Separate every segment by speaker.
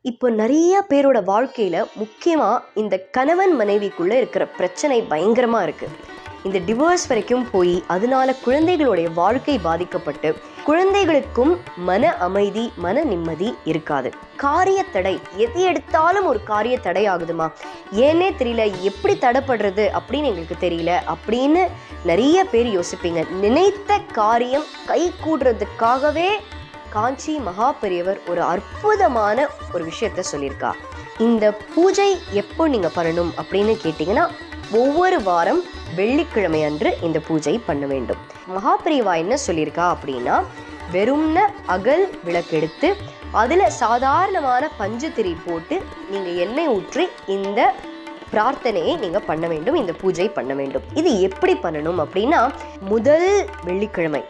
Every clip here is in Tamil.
Speaker 1: இப்போ நிறைய பேரோட வாழ்க்கையில் முக்கியமாக இந்த கணவன் மனைவிக்குள்ளே இருக்கிற பிரச்சனை பயங்கரமாக இருக்குது. இந்த டிவோர்ஸ் வரைக்கும் போய் அதனால குழந்தைகளுடைய வாழ்க்கை பாதிக்கப்பட்டு குழந்தைகளுக்கும் மன அமைதி மன நிம்மதி இருக்காது. காரிய தடை, எது எடுத்தாலும் ஒரு காரிய தடை ஆகுதுமா, ஏன்னே தெரியல, எப்படி தடைப்படுறது அப்படின்னு எங்களுக்கு தெரியல அப்படின்னு நிறைய பேர் யோசிப்பீங்க. நினைத்த காரியம் கை கூடுறதுக்காகவே காஞ்சி மகா பெரியவர் ஒரு அற்புதமான ஒரு விஷயத்த சொல்லியிருக்கா. இந்த பூஜை எப்போ நீங்க பண்ணணும் அப்படின்னு கேட்டீங்கன்னா, ஒவ்வொரு வாரம் வெள்ளிக்கிழமை அன்று இந்த பூஜை பண்ண வேண்டும். மகா பெரியவா என்ன சொல்லியிருக்கா அப்படின்னா, வெறும்ன அகல் விளக்கெடுத்து அதுல சாதாரணமான பஞ்சு திரி போட்டு நீங்க எண்ணெய் ஊற்றி இந்த பிரார்த்தனையை நீங்க பண்ண வேண்டும், இந்த பூஜை பண்ண வேண்டும். இது எப்படி பண்ணணும் அப்படின்னா, முதல் வெள்ளிக்கிழமை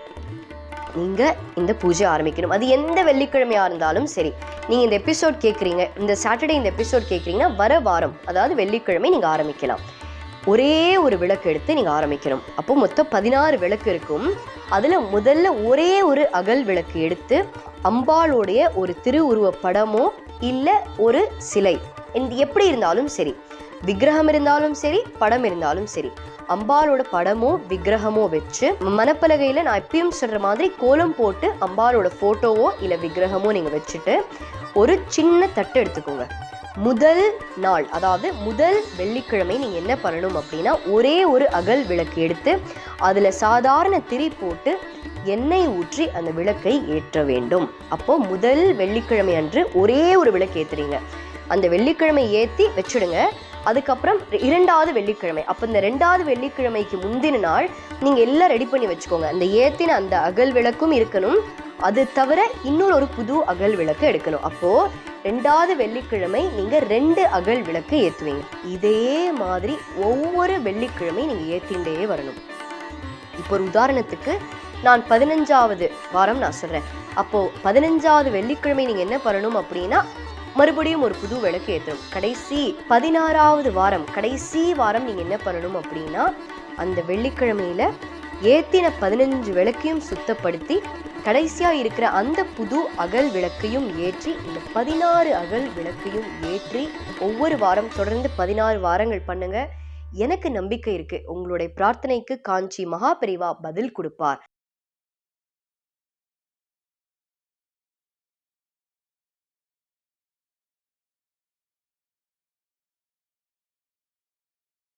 Speaker 1: நீங்க இந்த பூஜை ஆரம்பிக்கணும். அது எந்த வெள்ளிக்கிழமையா இருந்தாலும் சரி. நீங்க இந்த எபிசோட் கேட்குறீங்க, இந்த சாட்டர்டே இந்த எபிசோட் கேட்குறீங்கன்னா வர வாரம், அதாவது வெள்ளிக்கிழமை நீங்க ஆரம்பிக்கலாம். ஒரே ஒரு விளக்கு எடுத்து நீங்க ஆரம்பிக்கணும். அப்போ மொத்தம் 16 விளக்கு இருக்கும். அதுல முதல்ல ஒரே ஒரு அகல் விளக்கு எடுத்து அம்பாளுடைய ஒரு திருவுருவ படமோ இல்ல ஒரு சிலை, எப்படி இருந்தாலும் சரி, விக்கிரகம் இருந்தாலும் சரி, படம் இருந்தாலும் சரி, அம்பாளோட படமோ விக்கிரகமோ வச்சு மணப்பலகையில நான் எப்பயும் சொல்ற மாதிரி கோலம் போட்டு அம்பாளோட போட்டோவோ இல்ல விக்கிரகமோ நீங்க வச்சுட்டு ஒரு சின்ன தட்டு எடுத்துக்கோங்க. முதல் நாள், அதாவது முதல் வெள்ளிக்கிழமை நீங்க என்ன பண்ணணும் அப்படின்னா, ஒரே ஒரு அகல் விளக்கு எடுத்து அதுல சாதாரண திரி போட்டு எண்ணெய் ஊற்றி அந்த விளக்கை ஏற்ற வேண்டும். அப்போ முதல் வெள்ளிக்கிழமை அன்று ஒரே ஒரு விளக்கு ஏத்துறீங்க. அந்த வெள்ளிக்கிழமை ஏற்றி வச்சுடுங்க. அதுக்கப்புறம் 2வது வெள்ளிக்கிழமை, அப்போ இந்த 2வது வெள்ளிக்கிழமைக்கு முந்தின நாள் நீங்கள் எல்லாம் ரெடி பண்ணி வச்சுக்கோங்க. அந்த ஏற்றின அந்த அகல் விளக்கும் இருக்கணும், அது தவிர இன்னொரு ஒரு புது அகல் விளக்கு எடுக்கணும். அப்போது 2வது வெள்ளிக்கிழமை நீங்கள் 2 அகல் விளக்கு ஏற்றுவீங்க. இதே மாதிரி ஒவ்வொரு வெள்ளிக்கிழமை நீங்கள் ஏற்றிண்டே வரணும். இப்போ ஒரு உதாரணத்துக்கு நான் 15வது வாரம் நான் சொல்கிறேன். அப்போது 15வது வெள்ளிக்கிழமை நீங்கள் என்ன பண்ணணும் அப்படின்னா, மறுபடியும் ஒரு புது விளக்கு ஏற்றணும். கடைசி 16வது வாரம், கடைசி வாரம் நீங்கள் என்ன பண்ணணும் அப்படின்னா, அந்த வெள்ளிக்கிழமையில் ஏற்றின 15 விளக்கையும் சுத்தப்படுத்தி கடைசியாக இருக்கிற அந்த புது அகல் விளக்கையும் ஏற்றி இந்த 16 அகல் விளக்கையும் ஏற்றி ஒவ்வொரு வாரம் தொடர்ந்து 16 வாரங்கள் பண்ணுங்க. எனக்கு நம்பிக்கை இருக்கு, உங்களுடைய பிரார்த்தனைக்கு காஞ்சி மகா பெரியவா பதில் கொடுப்பார்.